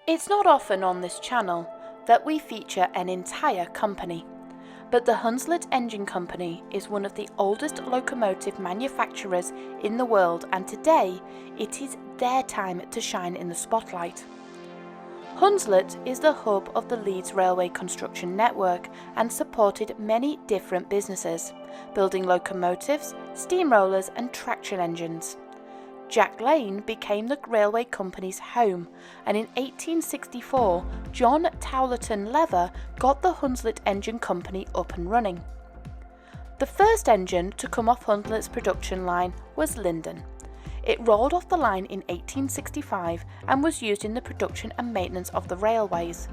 It's not often on this channel that we feature an entire company, but the Hunslet Engine Company is one of the oldest locomotive manufacturers in the world, and today it is their time to shine in the spotlight. Hunslet is the hub of the Leeds Railway construction network and supported many different businesses, building locomotives, steamrollers and traction engines. Jack Lane became the railway company's home, and in 1864 John Towlerton Lever got the Hunslet Engine Company up and running. The first engine to come off Hunslet's production line was Linden. It rolled off the line in 1865 and was used in the production and maintenance of the railways.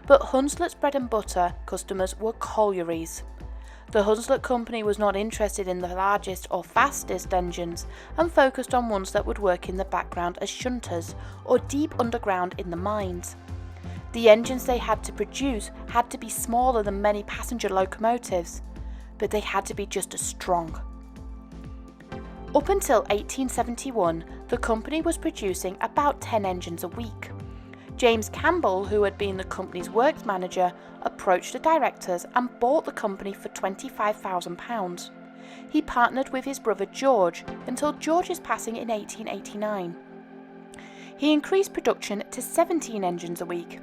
But Hunslet's bread and butter customers were collieries. The Hunslet Company was not interested in the largest or fastest engines and focused on ones that would work in the background as shunters or deep underground in the mines. The engines they had to produce had to be smaller than many passenger locomotives, but they had to be just as strong. Up until 1871, the company was producing about 10 engines a week. James Campbell, who had been the company's works manager, approached the directors and bought the company for £25,000. He partnered with his brother George until George's passing in 1889. He increased production to 17 engines a week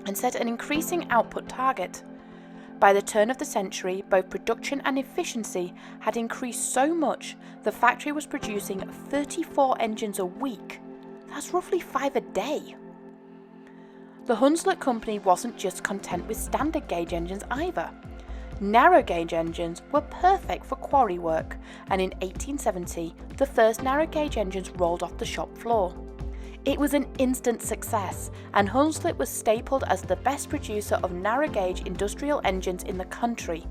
and set an increasing output target. By the turn of the century, both production and efficiency had increased so much the factory was producing 34 engines a week. That's roughly 5 a day. The Hunslet Company wasn't just content with standard gauge engines either. Narrow gauge engines were perfect for quarry work, and in 1870 the first narrow gauge engines rolled off the shop floor. It was an instant success, and Hunslet was stapled as the best producer of narrow gauge industrial engines in the country.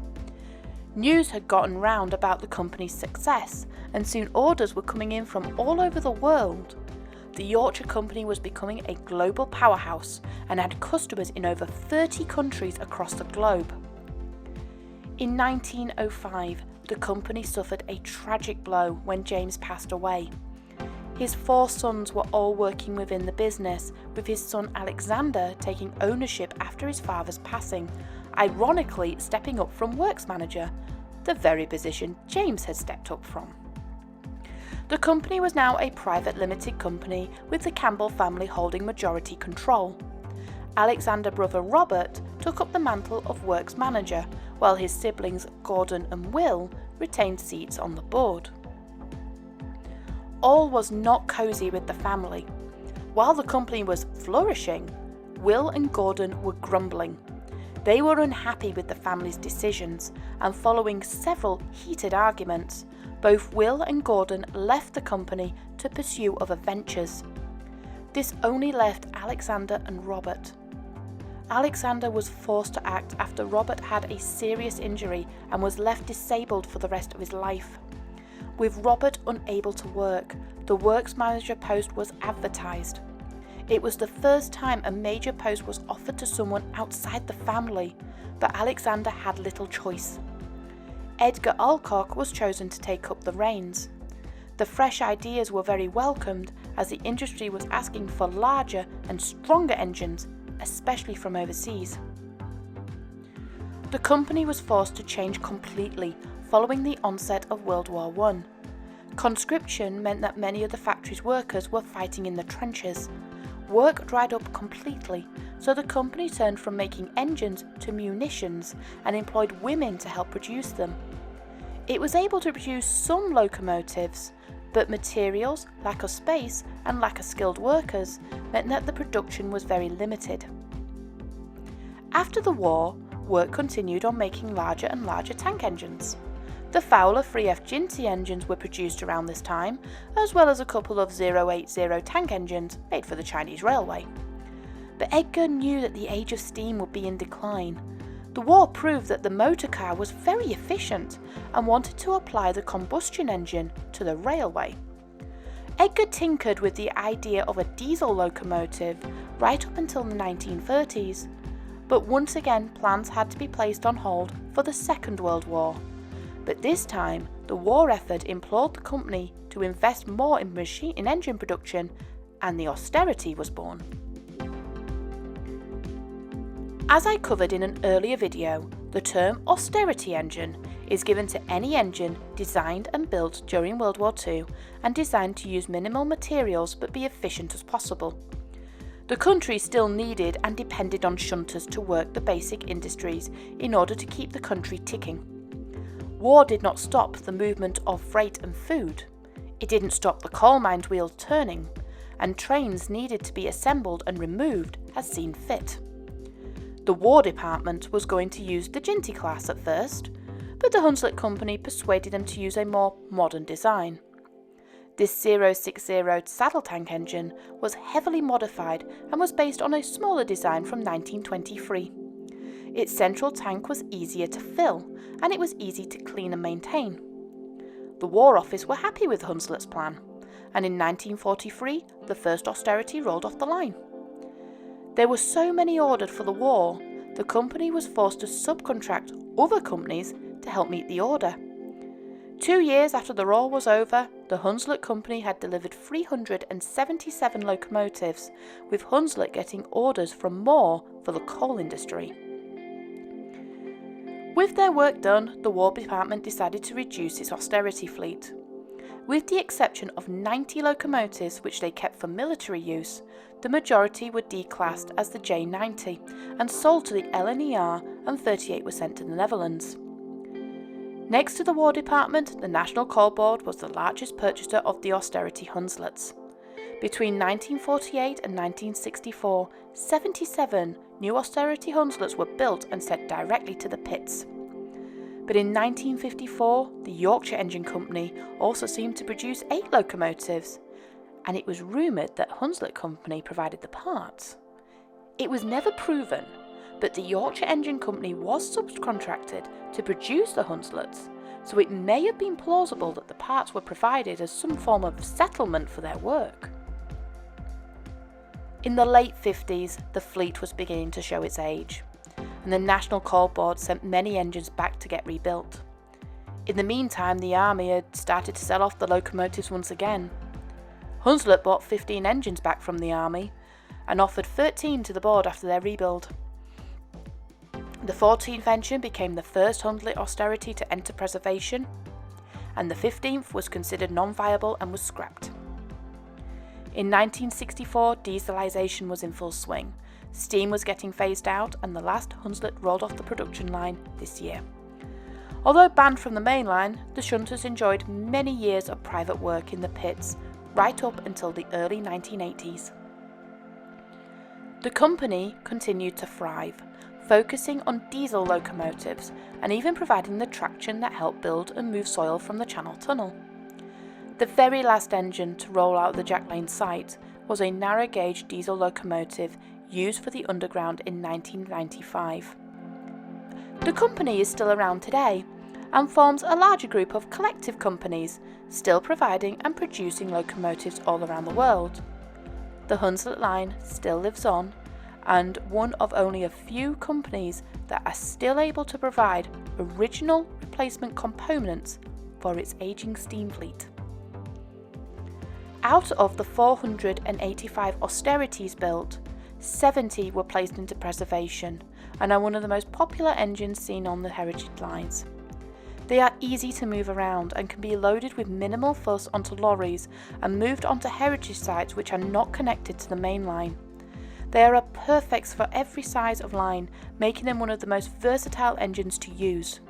News had gotten round about the company's success, and soon orders were coming in from all over the world. The Yorkshire Company was becoming a global powerhouse and had customers in over 30 countries across the globe. In 1905, the company suffered a tragic blow when James passed away. His 4 sons were all working within the business, with his son Alexander taking ownership after his father's passing, ironically stepping up from works manager, the very position James had stepped up from. The company was now a private limited company with the Campbell family holding majority control. Alexander's brother Robert took up the mantle of works manager, while his siblings Gordon and Will retained seats on the board. All was not cosy with the family. While the company was flourishing, Will and Gordon were grumbling. They were unhappy with the family's decisions, and following several heated arguments, both Will and Gordon left the company to pursue other ventures. This only left Alexander and Robert. Alexander was forced to act after Robert had a serious injury and was left disabled for the rest of his life. With Robert unable to work, the works manager post was advertised. It was the first time a major post was offered to someone outside the family, but Alexander had little choice. Edgar Alcock was chosen to take up the reins. The fresh ideas were very welcomed, as the industry was asking for larger and stronger engines, especially from overseas. The company was forced to change completely following the onset of World War I. Conscription meant that many of the factory's workers were fighting in the trenches. Work dried up completely, so the company turned from making engines to munitions and employed women to help produce them. It was able to produce some locomotives, but materials, lack of space, and lack of skilled workers meant that the production was very limited. After the war, work continued on making larger and larger tank engines. The Fowler 3F Ginty engines were produced around this time, as well as a couple of 080 tank engines made for the Chinese railway. But Edgar knew that the age of steam would be in decline. The war proved that the motor car was very efficient and wanted to apply the combustion engine to the railway. Edgar tinkered with the idea of a diesel locomotive right up until the 1930s, but once again plans had to be placed on hold for the Second World War. But this time, the war effort implored the company to invest more in engine production, and the Austerity was born. As I covered in an earlier video, the term austerity engine is given to any engine designed and built during World War II and designed to use minimal materials but be efficient as possible. The country still needed and depended on shunters to work the basic industries in order to keep the country ticking. War did not stop the movement of freight and food. It didn't stop the coal mine wheels turning, and trains needed to be assembled and removed as seen fit. The War Department was going to use the Ginty class at first, but the Hunslet Company persuaded them to use a more modern design. This 060 saddle tank engine was heavily modified and was based on a smaller design from 1923. Its central tank was easier to fill, and it was easy to clean and maintain. The War Office were happy with Hunslet's plan, and in 1943 the first austerity rolled off the line. There were so many ordered for the war, the company was forced to subcontract other companies to help meet the order. 2 years after the war was over, the Hunslet Company had delivered 377 locomotives, with Hunslet getting orders from more for the coal industry. With their work done, the War Department decided to reduce its austerity fleet. With the exception of 90 locomotives which they kept for military use, the majority were declassed as the J90 and sold to the LNER, and 38 were sent to the Netherlands. Next to the War Department, the National Coal Board was the largest purchaser of the austerity Hunslets. Between 1948 and 1964, 77 new austerity Hunslets were built and sent directly to the pits. But in 1954, the Yorkshire Engine Company also seemed to produce 8 locomotives, and it was rumoured that Hunslet Company provided the parts. It was never proven, but the Yorkshire Engine Company was subcontracted to produce the Hunslets, so it may have been plausible that the parts were provided as some form of settlement for their work. In the late 50s, the fleet was beginning to show its age, and the National Coal Board sent many engines back to get rebuilt. In the meantime, the Army had started to sell off the locomotives once again. Hunslet bought 15 engines back from the Army and offered 13 to the board after their rebuild. The 14th engine became the first Hunslet austerity to enter preservation, and the 15th was considered non-viable and was scrapped. In 1964, dieselisation was in full swing. Steam was getting phased out, and the last Hunslet rolled off the production line this year. Although banned from the main line, the shunters enjoyed many years of private work in the pits, right up until the early 1980s. The company continued to thrive, focusing on diesel locomotives and even providing the traction that helped build and move soil from the Channel Tunnel. The very last engine to roll out of the Jack Lane site was a narrow-gauge diesel locomotive used for the Underground in 1995. The company is still around today and forms a larger group of collective companies, still providing and producing locomotives all around the world. The Hunslet line still lives on, and one of only a few companies that are still able to provide original replacement components for its aging steam fleet. Out of the 485 austerities built, 70 were placed into preservation and are one of the most popular engines seen on the heritage lines. They are easy to move around and can be loaded with minimal fuss onto lorries and moved onto heritage sites which are not connected to the main line. They are perfect for every size of line, making them one of the most versatile engines to use.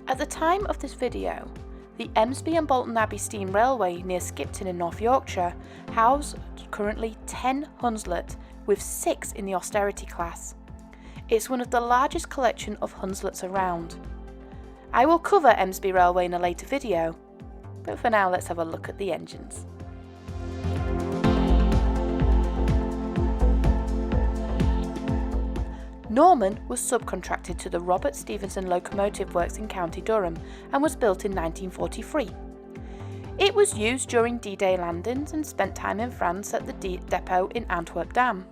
At the time of this video, the Emsby and Bolton Abbey Steam Railway near Skipton in North Yorkshire houses currently 10 Hunslet, with 6 in the austerity class. It's one of the largest collection of Hunslets around. I will cover Emsby Railway in a later video, but for now let's have a look at the engines. Norman was subcontracted to the Robert Stevenson Locomotive Works in County Durham and was built in 1943. It was used during D-Day landings and spent time in France at the depot in Antwerp Dam.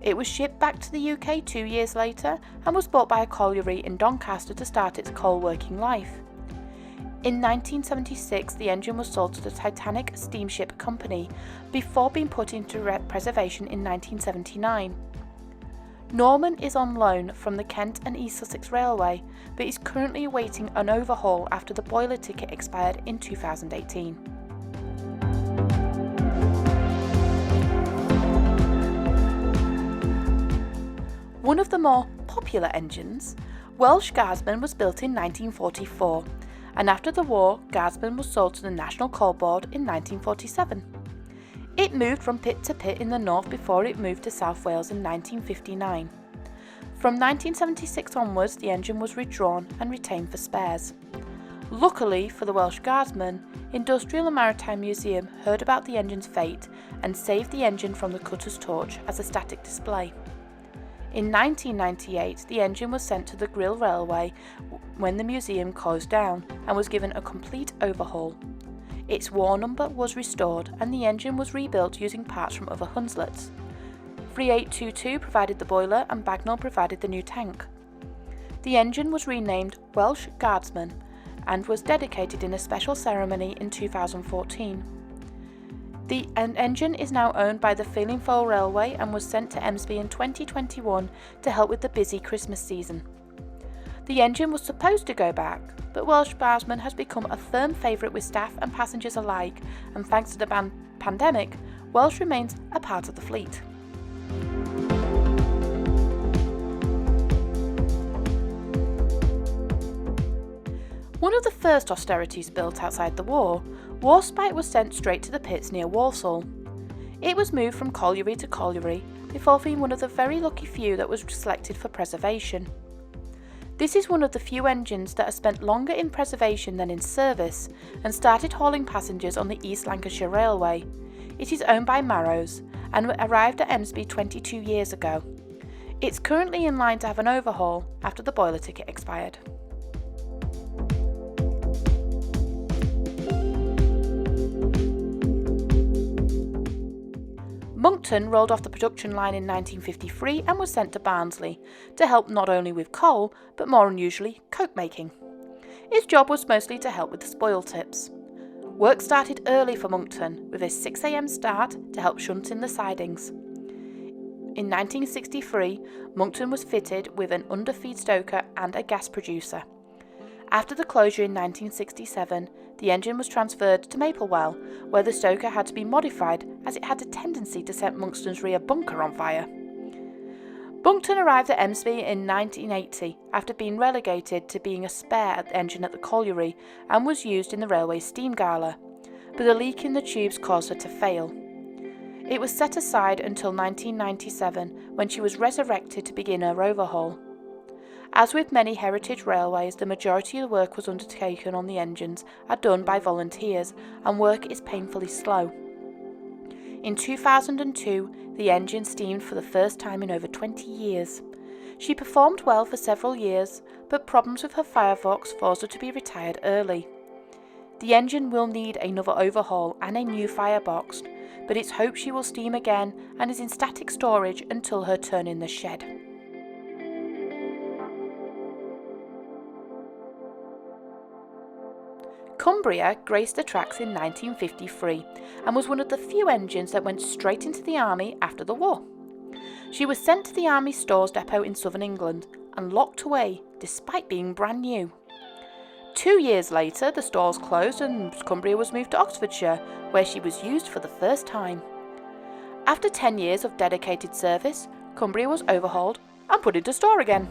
It was shipped back to the UK 2 years later and was bought by a colliery in Doncaster to start its coal working life. In 1976, the engine was sold to the Titanic Steamship Company before being put into preservation in 1979. Norman is on loan from the Kent and East Sussex Railway, but is currently awaiting an overhaul after the boiler ticket expired in 2018. One of the more popular engines, Welsh Guardsman, was built in 1944, and after the war, Guardsman was sold to the National Coal Board in 1947. It moved from pit to pit in the north before it moved to South Wales in 1959. From 1976 onwards, the engine was withdrawn and retained for spares. Luckily for the Welsh Guardsman, Industrial and Maritime Museum heard about the engine's fate and saved the engine from the cutter's torch as a static display. In 1998, the engine was sent to the Grill Railway when the museum closed down and was given a complete overhaul. Its war number was restored and the engine was rebuilt using parts from other Hunslets. 3822 provided the boiler and Bagnall provided the new tank. The engine was renamed Welsh Guardsman and was dedicated in a special ceremony in 2014. The engine is now owned by the Felinfoel Railway and was sent to Emsby in 2021 to help with the busy Christmas season. The engine was supposed to go back, but Welsh Guardsman has become a firm favourite with staff and passengers alike, and thanks to the pandemic, Welsh remains a part of the fleet. One of the first austerities built outside the war, Warspite was sent straight to the pits near Walsall. It was moved from colliery to colliery before being one of the very lucky few that was selected for preservation. This is one of the few engines that have spent longer in preservation than in service and started hauling passengers on the East Lancashire Railway. It is owned by Marrows and arrived at Emsby 22 years ago. It's currently in line to have an overhaul after the boiler ticket expired. Moncton rolled off the production line in 1953 and was sent to Barnsley to help not only with coal, but more unusually, coke making. Its job was mostly to help with the spoil tips. Work started early for Moncton, with a 6 a.m. start to help shunt in the sidings. In 1963, Moncton was fitted with an underfeed stoker and a gas producer. After the closure in 1967, the engine was transferred to Maplewell, where the stoker had to be modified as it had a tendency to set Moncton's rear bunker on fire. Moncton arrived at Emsby in 1980 after being relegated to being a spare engine at the colliery and was used in the railway's steam gala, but a leak in the tubes caused her to fail. It was set aside until 1997 when she was resurrected to begin her overhaul. As with many heritage railways, the majority of the work was undertaken on the engines are done by volunteers, and work is painfully slow. In 2002, the engine steamed for the first time in over 20 years. She performed well for several years, but problems with her firebox forced her to be retired early. The engine will need another overhaul and a new firebox, but it's hoped she will steam again and is in static storage until her turn in the shed. Cumbria graced the tracks in 1953 and was one of the few engines that went straight into the army after the war. She was sent to the Army Stores Depot in southern England and locked away despite being brand new. 2 years later, the stores closed and Cumbria was moved to Oxfordshire, where she was used for the first time. After 10 years of dedicated service, Cumbria was overhauled and put into store again.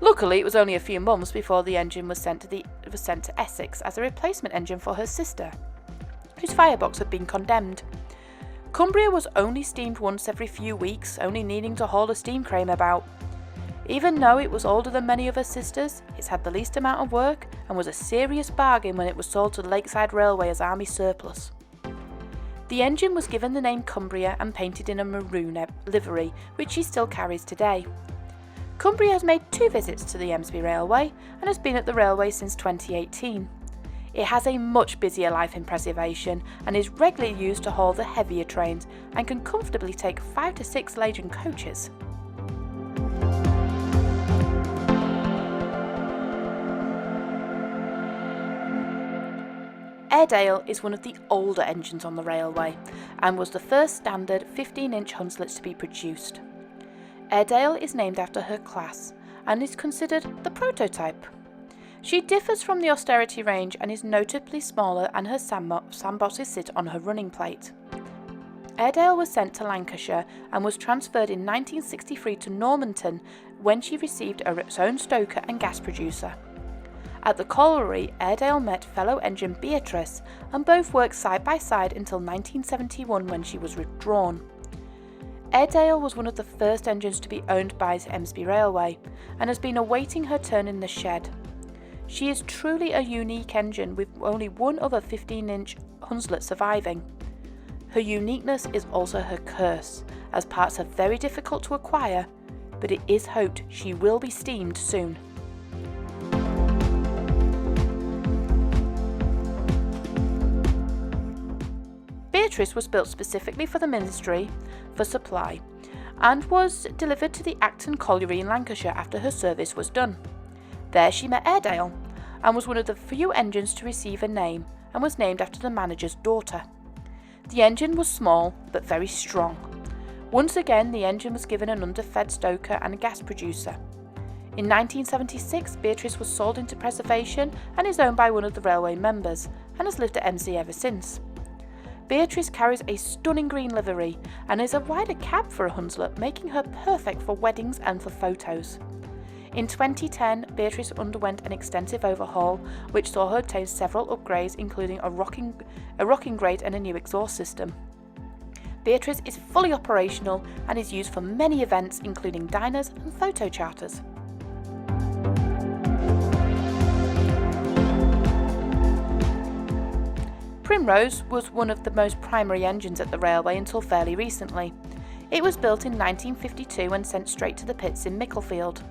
Luckily, it was only a few months before the engine was sent to Essex as a replacement engine for her sister, whose firebox had been condemned. Cumbria was only steamed once every few weeks, only needing to haul a steam crane about. Even though it was older than many of her sisters, it's had the least amount of work and was a serious bargain when it was sold to the Lakeside Railway as army surplus. The engine was given the name Cumbria and painted in a maroon livery, which she still carries today. Cumbria has made 2 visits to the Emsby Railway and has been at the railway since 2018. It has a much busier life in preservation and is regularly used to haul the heavier trains and can comfortably take 5 to 6 laden coaches. Airedale is one of the older engines on the railway and was the first standard 15-inch Hunslets to be produced. Airedale is named after her class and is considered the prototype. She differs from the Austerity range and is notably smaller, and her sandboxes sit on her running plate. Airedale was sent to Lancashire and was transferred in 1963 to Normanton when she received her own stoker and gas producer. At the colliery, Airedale met fellow engine Beatrice, and both worked side by side until 1971 when she was withdrawn. Airedale was one of the first engines to be owned by Emsby Railway and has been awaiting her turn in the shed. She is truly a unique engine, with only one other 15-inch Hunslet surviving. Her uniqueness is also her curse, as parts are very difficult to acquire, but it is hoped she will be steamed soon. Beatrice was built specifically for the Ministry for supply and was delivered to the Acton Colliery in Lancashire after her service was done. There she met Airedale and was one of the few engines to receive a name, and was named after the manager's daughter. The engine was small but very strong. Once again, the engine was given an underfed stoker and a gas producer. In 1976, Beatrice was sold into preservation and is owned by one of the railway members, and has lived at MC ever since. Beatrice carries a stunning green livery and is a wider cab for a Hunslet, making her perfect for weddings and for photos. In 2010, Beatrice underwent an extensive overhaul, which saw her obtain several upgrades, including a rocking grate and a new exhaust system. Beatrice is fully operational and is used for many events, including diners and photo charters. Primrose was one of the most primary engines at the railway until fairly recently. It was built in 1952 and sent straight to the pits in Micklefield.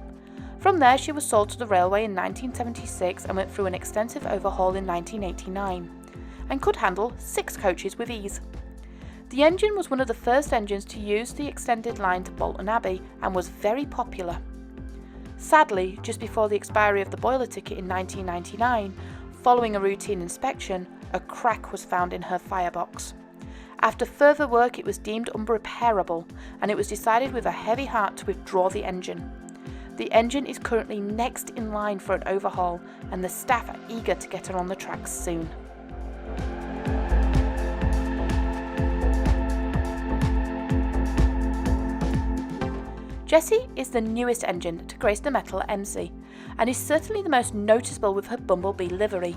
From there, she was sold to the railway in 1976 and went through an extensive overhaul in 1989, and could handle 6 coaches with ease. The engine was one of the first engines to use the extended line to Bolton Abbey and was very popular. Sadly, just before the expiry of the boiler ticket in 1999, following a routine inspection, a crack was found in her firebox. After further work, it was deemed unrepairable, and it was decided with a heavy heart to withdraw the engine. The engine is currently next in line for an overhaul, and the staff are eager to get her on the tracks soon. Jessie is the newest engine to grace the metal at MC, and is certainly the most noticeable with her bumblebee livery.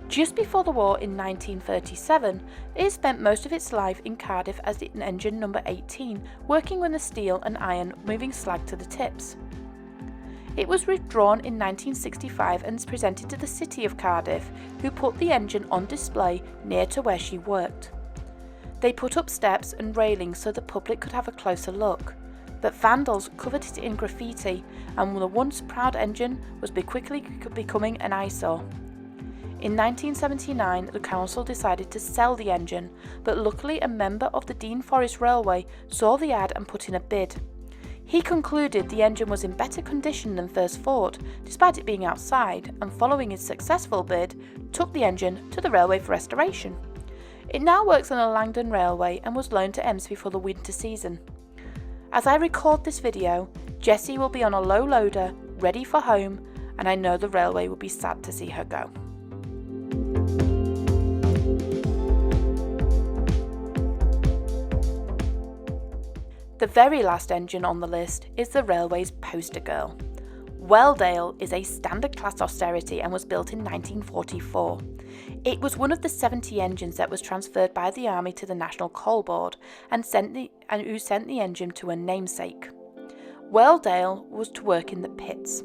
Just before the war in 1937, it spent most of its life in Cardiff as engine number 18, working with the steel and iron, moving slag to the tips. It was withdrawn in 1965 and presented to the City of Cardiff, who put the engine on display near to where she worked. They put up steps and railings so the public could have a closer look, but vandals covered it in graffiti, and the once proud engine was quickly becoming an eyesore. In 1979, the council decided to sell the engine, but luckily a member of the Dean Forest Railway saw the ad and put in a bid. He concluded the engine was in better condition than first thought, despite it being outside, and following his successful bid, took the engine to the railway for restoration. It now works on the Langdon Railway and was loaned to Emsby for the winter season. As I record this video, Jessie will be on a low loader, ready for home, and I know the railway will be sad to see her go. The very last engine on the list is the railway's poster girl. Welldale is a standard class Austerity and was built in 1944. It was one of the 70 engines that was transferred by the Army to the National Coal Board and who sent the engine to a namesake. Welldale was to work in the pits.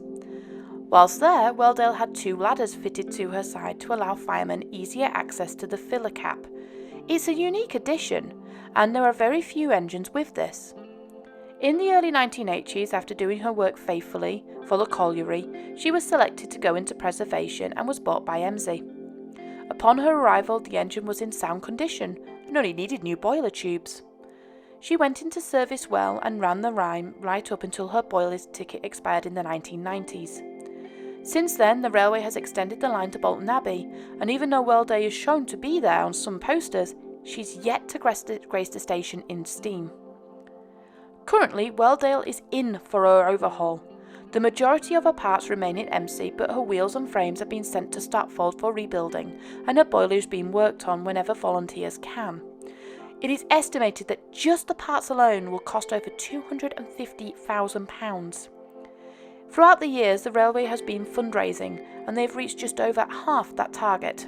Whilst there, Welldale had 2 ladders fitted to her side to allow firemen easier access to the filler cap. It's a unique addition, and there are very few engines with this. In the early 1980s, after doing her work faithfully for the colliery, she was selected to go into preservation and was bought by Emsby. Upon her arrival, the engine was in sound condition and only needed new boiler tubes. She went into service well and ran the Rhine right up until her boiler ticket expired in the 1990s. Since then, the railway has extended the line to Bolton Abbey, and even though Welldale is shown to be there on some posters, she's yet to grace the station in steam. Currently, Welldale is in for her overhaul. The majority of her parts remain in MC, but her wheels and frames have been sent to Statfold for rebuilding, and her boiler is being worked on whenever volunteers can. It is estimated that just the parts alone will cost over £250,000. Throughout the years, the railway has been fundraising, and they've reached just over half that target.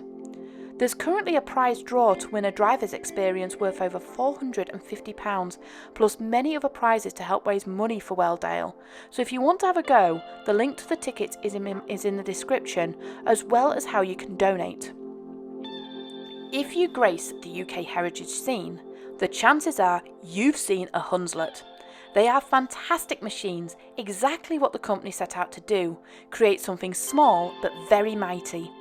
There's currently a prize draw to win a driver's experience worth over £450, plus many other prizes to help raise money for Welldale. So if you want to have a go, the link to the tickets is in the description, as well as how you can donate. If you grace the UK heritage scene, the chances are you've seen a Hunslet. They are fantastic machines, exactly what the company set out to do, create something small but very mighty.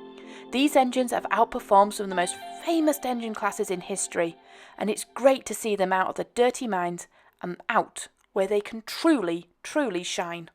These engines have outperformed some of the most famous engine classes in history, and it's great to see them out of the dirty mines and out where they can truly, truly shine.